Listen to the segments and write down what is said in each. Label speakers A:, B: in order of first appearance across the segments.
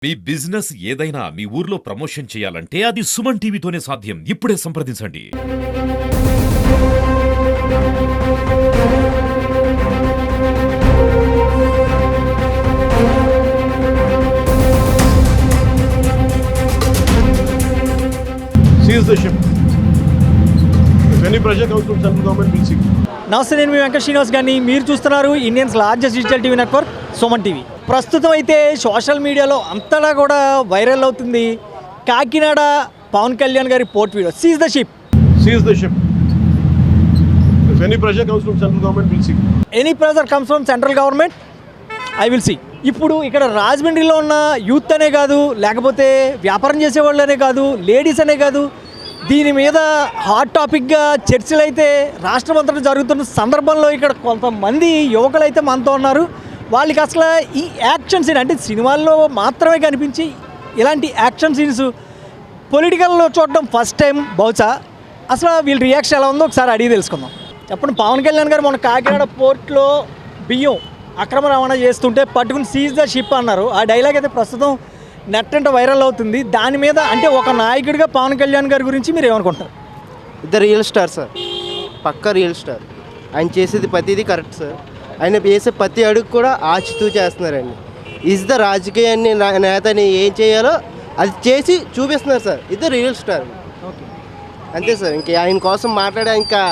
A: మీ business ఏదైనా మీ ఊర్లో promotion చేయాలంటే అది సుమన్ టీవీతోనే సాధ్యం. ఇప్పుడే సంప్రదించండి.
B: Seize the ship. If any pressure comes from central government, we'll see.
C: నమస్తే, నేను మీ వెంకట శ్రీనివాస్ గారిని. మీరు చూస్తున్నారు Indians largest digital TV network Suman TV. ప్రస్తుతం అయితే సోషల్ మీడియాలో అంతటా కూడా వైరల్ అవుతుంది కాకినాడ పవన్ కళ్యాణ్ గారి port video. Seize the ship.
B: Seize the ship. If any pressure comes from central government, we'll see.
C: Any pressure comes from central government, I will see. ఇప్పుడు ఇక్కడ రాజమండ్రిలో ఉన్న యూత్ అనే కాదు, లేకపోతే వ్యాపారం చేసేవాళ్ళు అనే కాదు, లేడీస్ అనే కాదు, దీని మీద హాట్ టాపిక్గా చర్చలు అయితే రాష్ట్రం అంతటా జరుగుతున్న సందర్భంలో ఇక్కడ కొంతమంది యువకులు అయితే మనతో ఉన్నారు. వాళ్ళకి అసలు ఈ యాక్షన్ సీన్ అంటే సినిమాల్లో మాత్రమే కనిపించి ఇలాంటి యాక్షన్ సీన్స్ పొలిటికల్లో చూడడం ఫస్ట్ టైం బహుశా. అసలు వీళ్ళ రియాక్షన్ ఎలా ఉందో ఒకసారి అడిగి తెలుసుకుందాం. చెప్పండి, పవన్ కళ్యాణ్ గారు మొన్న కాకినాడ పోర్ట్లో బియ్యం అక్రమ రవాణా చేస్తుంటే పట్టుకుని సీజ్ ద షిప్ అన్నారు. ఆ డైలాగ్ అయితే ప్రస్తుతం నెట్ అంటే వైరల్ అవుతుంది. దాని మీద అంటే ఒక నాయకుడిగా పవన్ కళ్యాణ్ గారి గురించి మీరు ఏమనుకుంటారు?
D: ఇద్దరు రియల్ స్టార్ సార్, పక్కా రియల్ స్టార్. ఆయన చేసేది ప్రతిదీ కరెక్ట్ సార్. ఆయన వేసే ప్రతి అడుగు కూడా ఆచితూ చేస్తున్నారండి. ఈజ్ ద రాజకీయాన్ని నేతని ఏం చేయాలో అది చేసి చూపిస్తున్నారు సార్. ఇద్దరు రియల్ స్టార్.
C: ఓకే,
D: అంతే సార్. ఇంకా ఆయన కోసం మాట్లాడే ఇంకా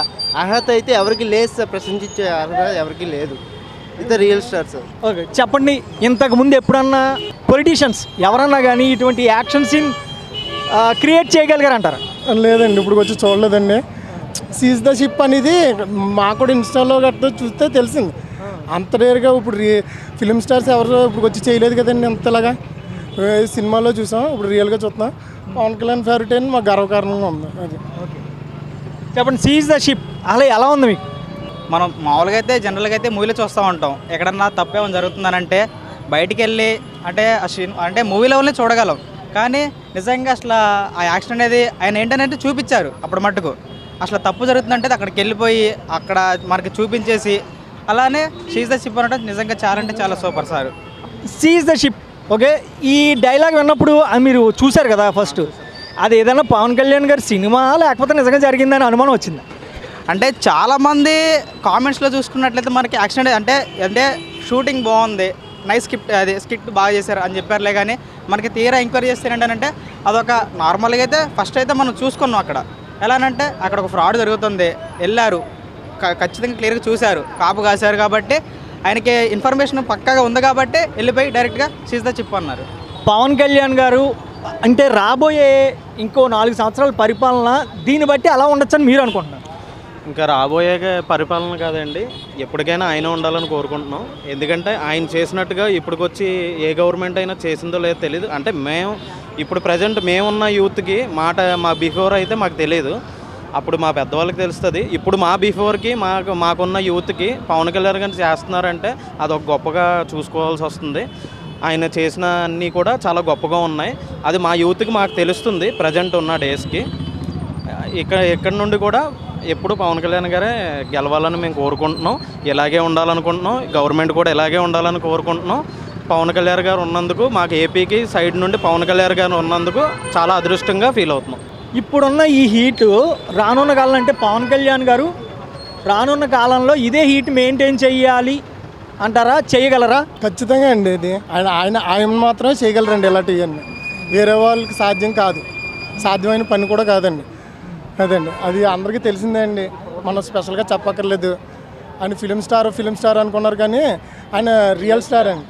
D: అర్హత అయితే ఎవరికి లేదు సార్. ప్రశంసించే అర్హత ఎవరికి లేదు. ఇద్దరు రియల్ స్టార్ సార్.
C: ఓకే, చెప్పండి, ఇంతకుముందు ఎప్పుడన్నా పొలిటీషియన్స్ ఎవరన్నా కానీ ఇటువంటి యాక్షన్ సీన్ క్రియేట్ చేయగలిగారంటారా?
E: లేదండి, ఇప్పుడు వచ్చి చూడలేదండి. సీజ్ ద షిప్ అనేది మాకు కూడా ఇన్స్టాలో గట్రా చూస్తే తెలిసింది. అంత రేరుగా ఇప్పుడు ఫిలిం స్టార్స్ ఎవరు ఇప్పుడు వచ్చి చేయలేదు కదండి అంతలాగా. సినిమాలో చూసాం, ఇప్పుడు రియల్గా చూస్తున్నాం. పవన్ కళ్యాణ్ ఫేవరెట్ అని మాకు గర్వకారణంగా ఉంది. అది
C: చెప్పండి, సీజ్ ద షిప్ అలా ఎలా ఉంది మీకు?
F: మనం మామూలుగా అయితే జనరల్గా అయితే మూవీలో చూస్తూ ఉంటాం. ఎక్కడన్నా తప్పేమో జరుగుతుందనంటే బయటికి వెళ్ళి అంటే మూవీ లెవెల్ని చూడగలం. కానీ నిజంగా అసలు ఆ యాక్షన్ అనేది ఆయన ఏంటనేది చూపించారు. అప్పుడు మట్టుకు అసలు తప్పు జరుగుతుందంటే అక్కడికి వెళ్ళిపోయి అక్కడ మనకి చూపించేసి అలానే సీజ్ ద షిప్ అనడం నిజంగా చాలా అంటే చాలా super sir.
C: Seize the ship. Okay, ఈ డైలాగ్ విన్నప్పుడు అది మీరు చూశారు కదా ఫస్ట్, అది ఏదైనా పవన్ కళ్యాణ్ గారి సినిమా లేకపోతే నిజంగా జరిగిందని అనుమానం వచ్చింది?
F: అంటే చాలామంది కామెంట్స్లో చూసుకున్నట్లయితే మనకి యాక్షన్ అంటే షూటింగ్ బాగుంది, నైస్ స్కిట్ బాగా చేశారు అని చెప్పారులే. కానీ మనకి తీరా ఎంక్వైరీ చేస్తే ఏంటంటే అదొక నార్మల్గా అయితే ఫస్ట్ అయితే మనం చూసుకున్నాం. అక్కడ ఎలానంటే అక్కడ ఒక ఫ్రాడ్ జరుగుతుంది, వెళ్ళారు, ఖచ్చితంగా క్లియర్గా చూశారు, కాపు కాశారు. కాబట్టి ఆయనకి ఇన్ఫర్మేషన్ పక్కాగా ఉంది కాబట్టి వెళ్ళిపోయి డైరెక్ట్గా సీజ్ ద షిప్ అన్నారు.
C: పవన్ కళ్యాణ్ గారు అంటే రాబోయే ఇంకో 4 సంవత్సరాల పరిపాలన దీన్ని బట్టి అలా ఉండొచ్చని మీరు అనుకుంటున్నారు?
G: ఇంకా రాబోయే పరిపాలన కాదండి, ఎప్పటికైనా ఆయన ఉండాలని కోరుకుంటున్నాం. ఎందుకంటే ఆయన చేసినట్టుగా ఇప్పటికొచ్చి ఏ గవర్నమెంట్ అయినా చేసిందో లేదో తెలియదు. అంటే మేము ఇప్పుడు ప్రజెంట్ మేమున్న యూత్కి మా బిఫోర్ అయితే మాకు తెలియదు, అప్పుడు మా పెద్దవాళ్ళకి తెలుస్తుంది. ఇప్పుడు మా బిఫోర్కి మాకున్న యూత్కి పవన్ కళ్యాణ్ గారు చేస్తున్నారంటే అదొక గొప్పగా చూసుకోవాల్సి వస్తుంది. ఆయన చేసిన అన్నీ కూడా చాలా గొప్పగా ఉన్నాయి. అది మా యూత్కి మాకు తెలుస్తుంది ప్రజెంట్ ఉన్న డేస్కి. ఇక్కడ నుండి కూడా ఎప్పుడు పవన్ కళ్యాణ్ గారే గెలవాలని మేము కోరుకుంటున్నాం. ఇలాగే ఉండాలనుకుంటున్నాం. గవర్నమెంట్ కూడా ఇలాగే ఉండాలని కోరుకుంటున్నాం. పవన్ కళ్యాణ్ గారు ఉన్నందుకు మాకు ఏపీకి సైడ్ నుండి పవన్ కళ్యాణ్ గారు ఉన్నందుకు చాలా అదృష్టంగా ఫీల్ అవుతున్నాం.
C: ఇప్పుడున్న ఈ హీటు రానున్న కాలం అంటే పవన్ కళ్యాణ్ గారు రానున్న కాలంలో ఇదే హీట్ మెయింటైన్ చేయాలి అంటారా? చేయగలరా?
E: ఖచ్చితంగా అండి. ఇది ఆయన మాత్రమే చేయగలరండి ఇలాంటివన్నీ. వేరే వాళ్ళకి సాధ్యం కాదు, సాధ్యమైన పని కూడా కాదండి. అదండి, అది అందరికీ తెలిసిందే అండి, మనం స్పెషల్గా చెప్పక్కర్లేదు. ఆయన ఫిలిం స్టార్ అనుకున్నారు కానీ ఆయన రియల్ స్టార్ అండి.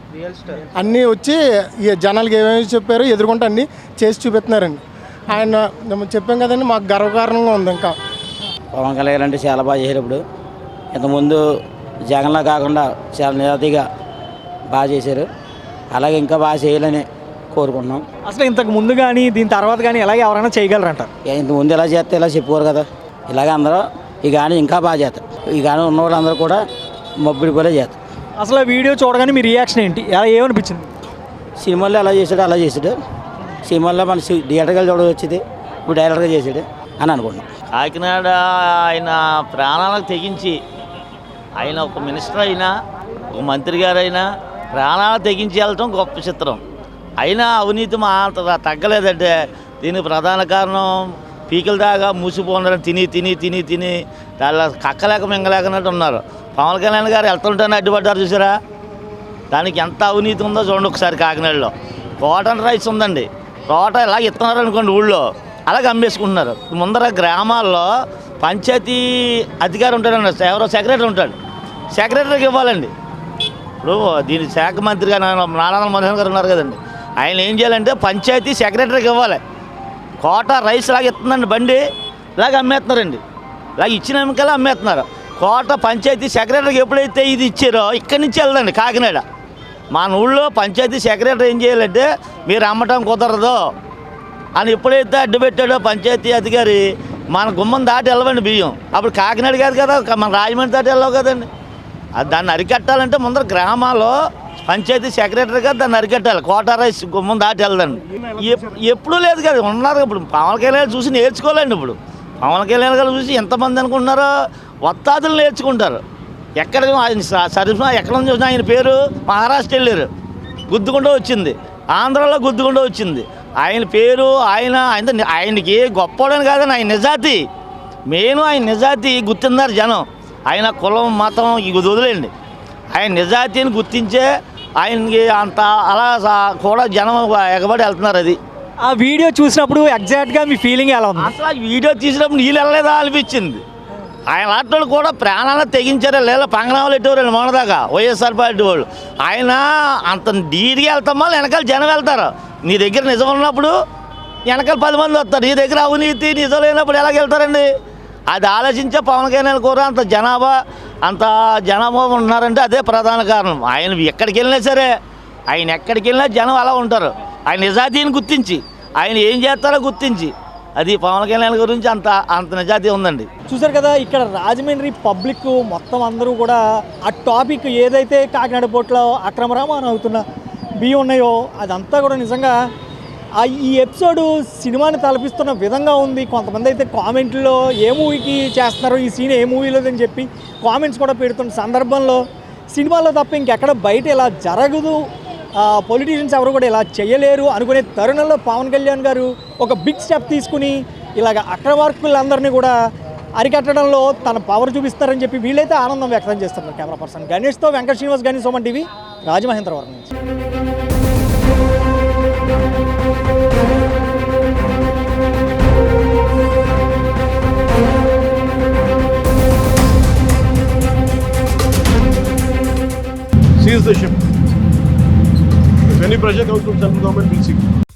E: అన్నీ వచ్చి ఈ జనాలకి ఏమేమి చెప్పారో ఎదుర్కొంటే అన్నీ చేసి చూపిస్తున్నారండి. ఆయన చెప్పాం కదండి, మాకు గర్వకారణంగా ఉంది. ఇంకా
H: పవన్ కళ్యాణ్ అంటే చాలా బాగా చేశారు. ఇప్పుడు ఇంతకుముందు జగన్లా కాకుండా చాలా నిజాయితీగా బాగా చేశారు. అలాగే ఇంకా బాగా చేయాలని కోరుకుంటున్నాం.
C: అసలు ఇంతకు ముందు కానీ దీని తర్వాత కానీ ఎలాగే ఎవరైనా చేయగలరంట?
H: ఇంతకుముందు ఎలా చేస్తే ఇలా చెప్పుకోరు కదా. ఇలాగే అందరూ ఈ గాని ఇంకా బాగా చేస్తారు. ఈ గాని ఉన్న వాళ్ళందరూ కూడా మొబ్బిడిపోలే చేస్తారు.
C: అసలు వీడియో చూడగానే మీ రియాక్షన్ ఏంటి? ఏమనిపించింది?
H: సినిమాల్లో ఎలా చేశాడు అలా చేశాడు. సినిమాల్లో మన థియేటర్గా చూడవచ్చింది, ఇప్పుడు డైరెక్ట్గా చేశాడు అని అనుకుంటున్నాం.
I: కాకినాడ ఆయన ప్రాణాలకు తెగించి ఆయన ఒక మినిస్టర్ అయినా ఒక మంత్రి గారైనా ప్రాణాలు తెగించి వెళ్ళటం గొప్ప చిత్రం. అయినా అవినీతి మాత్రం తగ్గలేదంటే దీనికి ప్రధాన కారణం పీకల దాకా మూసిపోన్నారు, తిని తిని తిని తిని దానిలో కక్కలేక మింగలేకనట్టు ఉన్నారు. పవన్ కళ్యాణ్ గారు వెళ్తుంటేనే అడ్డుపడ్డారు చూసారా, దానికి ఎంత అవినీతి ఉందో చూడండి ఒకసారి. కాకినాడలో కాటన్ రైస్ ఉందండి, తోట ఇలా ఇస్తున్నారు అనుకోండి, ఊళ్ళో అలాగే అమ్మేసుకుంటున్నారు. ముందర గ్రామాల్లో పంచాయతీ అధికారి ఉంటాడండి, ఎవరో సెక్రటరీ ఉంటాడు, సెక్రటరీకి ఇవ్వాలండి. ఇప్పుడు దీని శాఖ మంత్రిగా నారాయణ మనోహర్ గారు ఉన్నారు కదండి, ఆయన ఏం చేయాలంటే పంచాయతీ సెక్రటరీకి ఇవ్వాలి. కోట రైస్ లాగా ఇస్తుందండి బండి, ఇలాగ అమ్మేస్తున్నారండి, ఇలాగ ఇచ్చిన ఎమ్మికల్లా అమ్మేస్తున్నారు. కోట పంచాయతీ సెక్రటరీకి ఎప్పుడైతే ఇది ఇచ్చారో ఇక్కడి నుంచి వెళ్దండి కాకినాడ. మన ఊళ్ళో పంచాయతీ సెక్రటరీ ఏం చేయాలంటే మీరు అమ్మటం కుదరదు అని ఎప్పుడైతే అడ్డు పెట్టాడో పంచాయతీ అధికారి, మన గుమ్మం దాటి వెళ్ళవండి బియ్యం. అప్పుడు కాకినాడ కాదు కదా, మన రాజమండ్రి దాటి వెళ్ళవు కదండి. దాన్ని అరికట్టాలంటే ముందర గ్రామాల్లో పంచాయతీ సెక్రటరీగా దాన్ని అరికట్టాలి. కోటా రైస్ గుమ్మం దాటి వెళ్దండి. ఎప్పుడూ లేదు కదా, ఉన్నారు. ఇప్పుడు పవన్ కళ్యాణ్ చూసి నేర్చుకోలేండి. ఇప్పుడు పవన్ కళ్యాణ్ గారు చూసి ఎంతమంది అనుకుంటున్నారో వత్తాదులు నేర్చుకుంటారు. ఎక్కడ ఆయన సరిఫా ఎక్కడ చూసినా ఆయన పేరు మహారాష్ట్ర వెళ్ళారు, గుద్దుకుంటూ వచ్చింది, ఆంధ్రాలో గుద్దుకుంటూ వచ్చింది ఆయన పేరు. ఆయనకి గొప్పవాడని కాదని ఆయన నిజాతి, మెయిన్ ఆయన నిజాతి గుర్తిన్నారు జనం. ఆయన కులం మతం ఇది వదిలేండి, ఆయన నిజాతిని గుర్తించే ఆయనకి అంత అలా కూడా జనం ఎగబడి వెళ్తున్నారు. అది
C: ఆ వీడియో చూసినప్పుడు ఎగ్జాక్ట్గా మీ ఫీలింగ్ ఎలా ఉంది?
I: అసలు ఆ వీడియో తీసినప్పుడు నీళ్ళు వెళ్ళలేదా అనిపించింది. ఆయన లాంటి కూడా ప్రాణాలను తెగించారా లేదా, పంగనామాలు ఎట్టేవారండి మొన్నదాకా వైఎస్ఆర్ పార్టీ వాళ్ళు. ఆయన అంత డీడిగా వెళ్తామా వెనకాల జనం వెళ్తారు. నీ దగ్గర నిజం ఉన్నప్పుడు వెనకాల 10 మంది వస్తారు, నీ దగ్గర అవినీతి నిజం లేనప్పుడు ఎలాగ వెళ్తారండి? అది ఆలోచించే పవన్ కళ్యాణ్ కూడా అంత జనాభా ఉన్నారంటే అదే ప్రధాన కారణం. ఆయన ఎక్కడికి వెళ్ళినా సరే, ఆయన ఎక్కడికి వెళ్ళినా జనం అలా ఉంటారు. ఆయన నిజాతీని గుర్తించి ఆయన ఏం చేస్తారో గుర్తించి, అది పవన్ కళ్యాణ్ గురించి అంత నిజాతీ ఉందండి.
C: చూసారు కదా, ఇక్కడ రాజమండ్రి పబ్లిక్ మొత్తం అందరూ కూడా ఆ టాపిక్ ఏదైతే కాకినాడ పోర్టులో అక్రమ రవాణా అవుతున్న బియ్యం ఉన్నాయో అదంతా కూడా నిజంగా ఈ ఎపిసోడ్ సినిమాని తలపిస్తున్న విధంగా ఉంది. కొంతమంది అయితే కామెంట్లో ఏ మూవీకి చేస్తున్నారు ఈ సీన్, ఏ మూవీలోదని చెప్పి కామెంట్స్ కూడా పెడుతున్న సందర్భంలో సినిమాలో తప్ప ఇంకెక్కడ బయట ఇలా జరగదు, పొలిటీషియన్స్ ఎవరు కూడా ఇలా చేయలేరు అనుకునే తరుణంలో పవన్ కళ్యాణ్ గారు ఒక బిగ్ స్టెప్ తీసుకుని ఇలాగ అక్రమార్కులందరినీ కూడా అరికట్టడంలో తన పవర్ చూపిస్తారని చెప్పి వీళ్ళైతే ఆనందం వ్యక్తం చేస్తున్నారు. కెమెరా పర్సన్ గణేష్తో వెంకట శ్రీనివాస్, గణేష్ సుమన్ టీవీ, రాజమహేంద్రవరం నుంచి.
B: Seize the ship. If any pressure comes from central government, we'll see.